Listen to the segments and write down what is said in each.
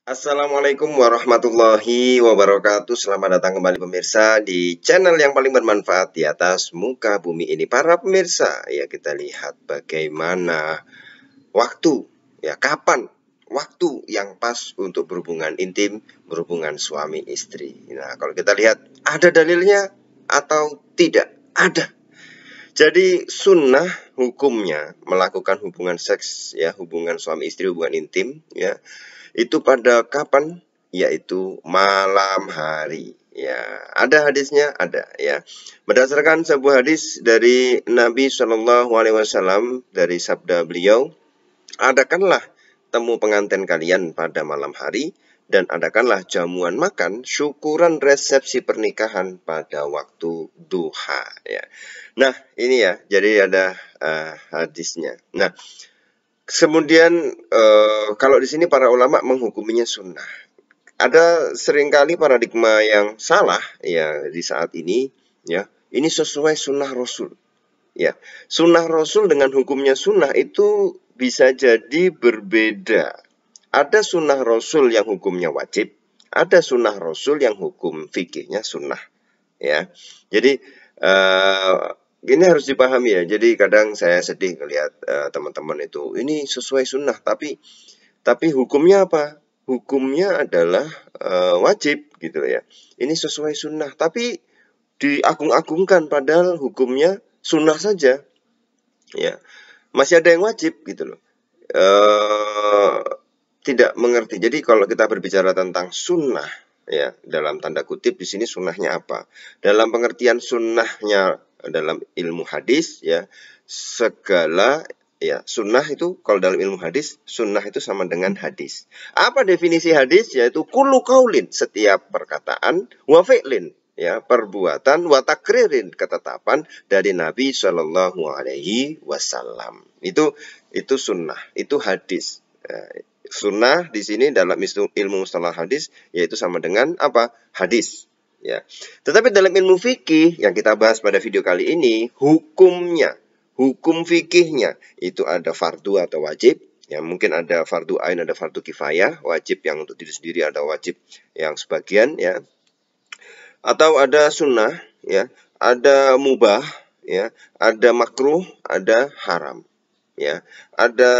Assalamualaikum warahmatullahi wabarakatuh. Selamat datang kembali pemirsa di channel yang paling bermanfaat di atas muka bumi ini. Para pemirsa, ya kita lihat bagaimana waktu, ya kapan waktu yang pas untuk berhubungan intim, berhubungan suami istri. Nah, kalau kita lihat ada dalilnya atau tidak? Ada. Jadi sunnah hukumnya melakukan hubungan seks, ya hubungan suami istri, hubungan intim, ya itu pada kapan? Yaitu malam hari. Ya, ada hadisnya, ada ya. Berdasarkan sebuah hadis dari Nabi Shallallahu Alaihi Wasallam dari sabda beliau, adakanlah temu pengantin kalian pada malam hari dan adakanlah jamuan makan syukuran resepsi pernikahan pada waktu duha. Ya. Nah ini ya, jadi ada hadisnya. Nah. Kemudian kalau di sini para ulama menghukuminya sunnah. Ada seringkali paradigma yang salah ya di saat ini ya. Ini sesuai sunnah Rasul. Ya, sunnah Rasul dengan hukumnya sunnah itu bisa jadi berbeda. Ada sunnah Rasul yang hukumnya wajib, ada sunnah Rasul yang hukum fikihnya sunnah. Ya, jadi ini harus dipahami ya. Jadi kadang saya sedih melihat teman-teman itu ini sesuai sunnah, tapi hukumnya apa? Hukumnya adalah wajib gitu ya. Ini sesuai sunnah, tapi diagung-agungkan padahal hukumnya sunnah saja. Ya, masih ada yang wajib gitu loh. Tidak mengerti. Jadi kalau kita berbicara tentang sunnah, ya dalam tanda kutip di sini sunnahnya apa? Dalam pengertian sunnahnya dalam ilmu hadis, ya segala ya sunnah itu kalau dalam ilmu hadis sunnah itu sama dengan hadis. Apa definisi hadis? Yaitu kullu qaulin, setiap perkataan, wa fi'lin, ya perbuatan, wa takririn, ketetapan dari Nabi Shallallahu Alaihi Wasallam. Itu sunnah, itu hadis. Sunnah di sini dalam ilmu mustalah hadis yaitu sama dengan apa? Hadis. Ya. Tetapi dalam ilmu fikih yang kita bahas pada video kali ini, hukumnya, hukum fikihnya itu ada fardu atau wajib. Ya, mungkin ada fardu ain, ada fardu kifayah, wajib yang untuk diri sendiri, ada wajib yang sebagian, ya. Atau ada sunnah, ya, ada mubah, ya, ada makruh, ada haram. Ya, ada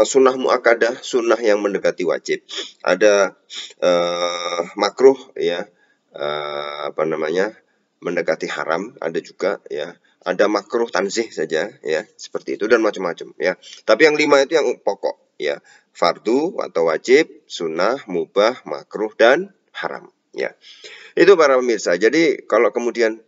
sunnah muakkadah, sunnah yang mendekati wajib. Ada makruh, ya, apa namanya, mendekati haram. Ada juga, ya. Ada makruh tanzih saja, ya, seperti itu dan macam-macam, ya. Tapi yang 5 itu yang pokok, ya, fardu atau wajib, sunnah, mubah, makruh dan haram, ya. Itu para pemirsa. Jadi kalau kemudian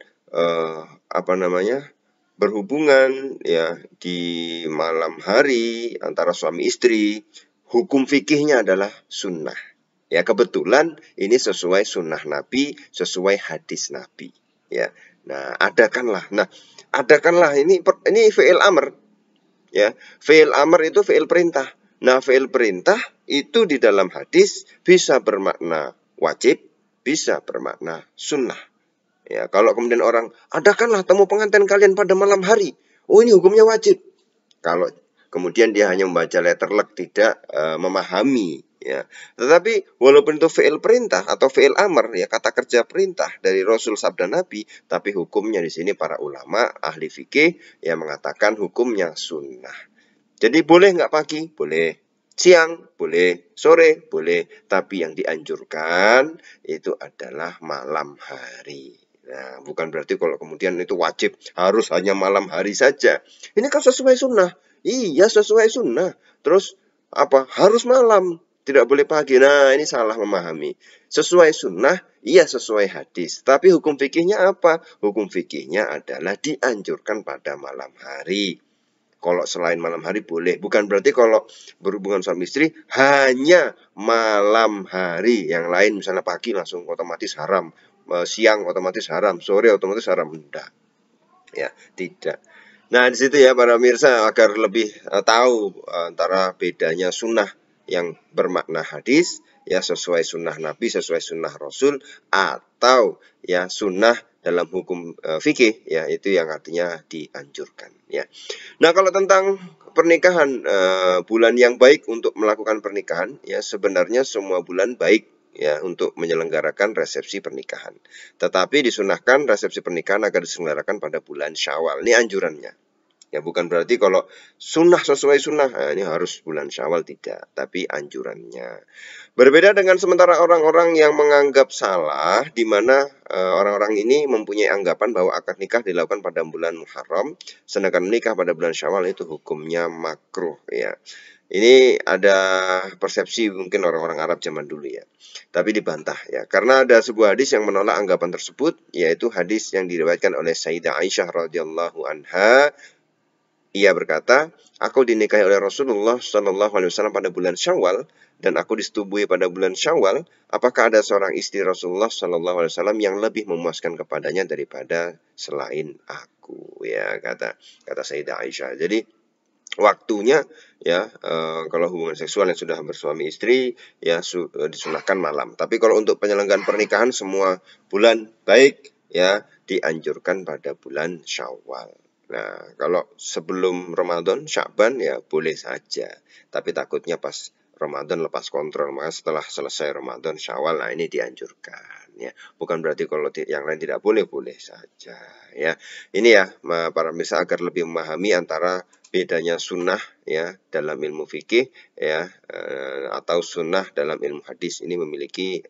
apa namanya, berhubungan ya di malam hari antara suami istri, hukum fikihnya adalah sunnah. Ya kebetulan ini sesuai sunnah Nabi, sesuai hadis Nabi. Ya, nah adakanlah. Nah adakanlah ini fi'il amr. Ya, fi'il amr itu fi'il perintah. Nah fi'il perintah itu di dalam hadis bisa bermakna wajib, bisa bermakna sunnah. Ya, kalau kemudian orang, adakanlah temu pengantin kalian pada malam hari. Oh, ini hukumnya wajib. Kalau kemudian dia hanya membaca letterlek, tidak memahami. Ya. Tetapi walaupun itu fi'il perintah atau fi'il amr, ya kata kerja perintah dari Rasul sabda Nabi, tapi hukumnya di sini para ulama ahli fikih yang mengatakan hukumnya sunnah. Jadi boleh nggak pagi? Boleh. Siang? Boleh. Sore? Boleh. Tapi yang dianjurkan itu adalah malam hari. Nah, bukan berarti kalau kemudian itu wajib harus hanya malam hari saja. Ini kan sesuai sunnah. Iya, sesuai sunnah. Terus apa? Harus malam. Tidak boleh pagi. Nah, ini salah memahami. Sesuai sunnah, iya sesuai hadis. Tapi hukum fikihnya apa? Hukum fikihnya adalah dianjurkan pada malam hari. Kalau selain malam hari boleh. Bukan berarti kalau berhubungan suami istri hanya malam hari. Yang lain misalnya pagi langsung otomatis haram. Siang otomatis haram. Sore otomatis haram. Tidak. Ya, tidak. Nah, di situ ya para pemirsa agar lebih tahu antara bedanya sunnah yang bermakna hadis, ya sesuai sunnah Nabi, sesuai sunnah Rasul, atau ya sunnah dalam hukum fikih ya, itu yang artinya dianjurkan ya. Nah, kalau tentang pernikahan, bulan yang baik untuk melakukan pernikahan ya, sebenarnya semua bulan baik ya untuk menyelenggarakan resepsi pernikahan. Tetapi disunahkan resepsi pernikahan agar diselenggarakan pada bulan Syawal. Ini anjurannya. Ya, bukan berarti kalau sunnah sesuai sunnah, nah, ini harus bulan Syawal, tidak, tapi anjurannya. Berbeda dengan sementara orang-orang yang menganggap salah, di mana orang-orang ini mempunyai anggapan bahwa akad nikah dilakukan pada bulan Muharram, sedangkan menikah pada bulan Syawal itu hukumnya makruh ya. Ini ada persepsi mungkin orang-orang Arab zaman dulu ya, tapi dibantah ya, karena ada sebuah hadis yang menolak anggapan tersebut, yaitu hadis yang diriwayatkan oleh Sayyidah Aisyah radhiyallahu anha. Ia berkata, aku dinikahi oleh Rasulullah Shallallahu Alaihi Wasallam pada bulan Syawal dan aku disetubui pada bulan Syawal. Apakah ada seorang istri Rasulullah Shallallahu Alaihi Wasallam yang lebih memuaskan kepadanya daripada selain aku? Ya, kata Sayyidah Aisyah. Jadi waktunya ya, kalau hubungan seksual yang sudah bersuami istri ya disunahkan malam. Tapi kalau untuk penyelenggaraan pernikahan semua bulan baik ya, dianjurkan pada bulan Syawal. Nah, kalau sebelum Ramadan, Sya'ban ya boleh saja. Tapi takutnya pas Ramadan lepas kontrol. Maka setelah selesai Ramadan, Syawal, nah ini dianjurkan ya. Bukan berarti kalau yang lain tidak boleh, boleh saja ya. Ini ya para pemirsa, agar lebih memahami antara bedanya sunnah ya dalam ilmu fikih ya, atau sunnah dalam ilmu hadis. Ini memiliki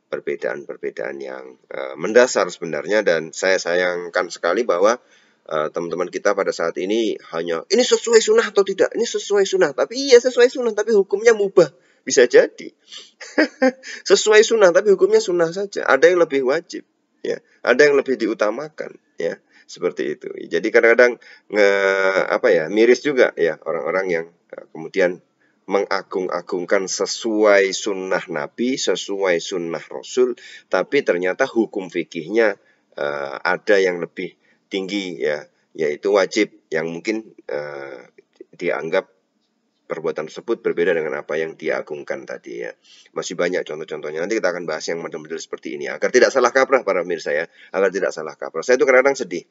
perbedaan-perbedaan yang mendasar sebenarnya, dan saya sayangkan sekali bahwa teman-teman kita pada saat ini hanya ini sesuai sunnah atau tidak, ini sesuai sunnah, tapi iya sesuai sunnah tapi hukumnya mubah, bisa jadi sesuai sunnah tapi hukumnya sunnah saja, ada yang lebih wajib ya, ada yang lebih diutamakan ya, seperti itu. Jadi kadang-kadang miris juga ya orang-orang yang kemudian mengagung-agungkan sesuai sunnah Nabi, sesuai sunnah Rasul, tapi ternyata hukum fikihnya ada yang lebih tinggi ya, yaitu wajib, yang mungkin dianggap perbuatan tersebut berbeda dengan apa yang diagungkan tadi ya. Masih banyak contoh-contohnya, nanti kita akan bahas yang model-model seperti ini agar tidak salah kaprah para pemirsa ya, agar tidak salah kaprah. Saya itu kadang-kadang sedih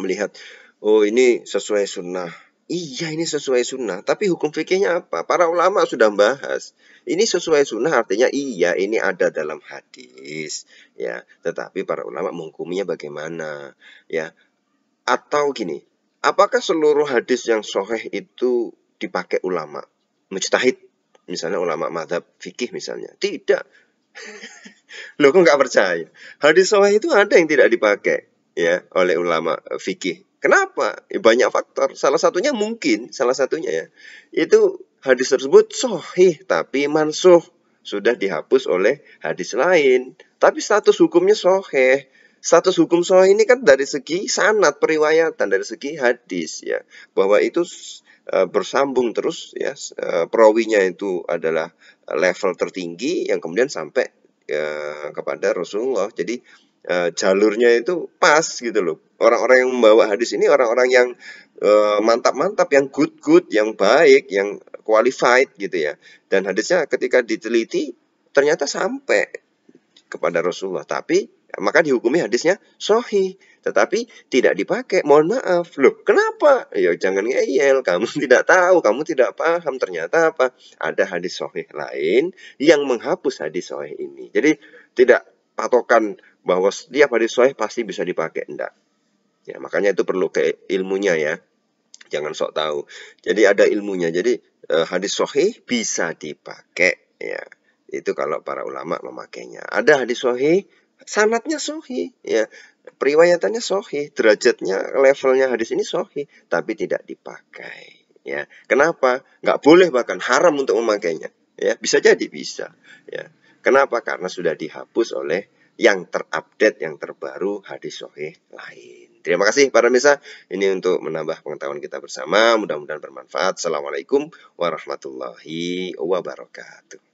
melihat, oh ini sesuai sunnah, iya ini sesuai sunnah, tapi hukum fikihnya apa? Para ulama sudah bahas, ini sesuai sunnah artinya iya ini ada dalam hadis ya, tetapi para ulama menghukumnya bagaimana ya. Atau gini, apakah seluruh hadis yang sahih itu dipakai ulama mujtahid, misalnya ulama mazhab fikih misalnya? Tidak. Loh, kok nggak percaya? Hadis sahih itu ada yang tidak dipakai ya oleh ulama fikih. Kenapa? Banyak faktor. Salah satunya ya, itu hadis tersebut sahih tapi mansuh, sudah dihapus oleh hadis lain. Tapi status hukumnya sahih. Status hukum sahih ini kan dari segi sanad periwayatan, dari segi hadis ya, bahwa itu bersambung terus ya, perawinya itu adalah level tertinggi yang kemudian sampai kepada Rasulullah. Jadi jalurnya itu pas gitu loh. Orang-orang yang membawa hadis ini orang-orang yang mantap-mantap, yang good, yang baik, yang qualified gitu ya. Dan hadisnya ketika diteliti ternyata sampai kepada Rasulullah, tapi maka dihukumi hadisnya sahih, tetapi tidak dipakai. Mohon maaf, loh kenapa? Ya jangan ngeyel, kamu tidak tahu, kamu tidak paham. Ternyata apa? Ada hadis sahih lain yang menghapus hadis sahih ini. Jadi tidak patokan bahwa setiap hadis sahih pasti bisa dipakai, enggak. Ya, makanya itu perlu ke ilmunya ya. Jangan sok tahu. Jadi ada ilmunya. Jadi hadis sahih bisa dipakai ya. Itu kalau para ulama memakainya. Ada hadis sahih, sanadnya sahih ya, periwayatannya sahih, derajatnya, levelnya hadis ini sahih, tapi tidak dipakai ya. Kenapa? Nggak boleh, bahkan haram untuk memakainya ya. Bisa jadi bisa ya. Kenapa? Karena sudah dihapus oleh yang terupdate, yang terbaru hadis sahih lain. Terima kasih para pemirsa. Ini untuk menambah pengetahuan kita bersama. Mudah-mudahan bermanfaat. Assalamualaikum warahmatullahi wabarakatuh.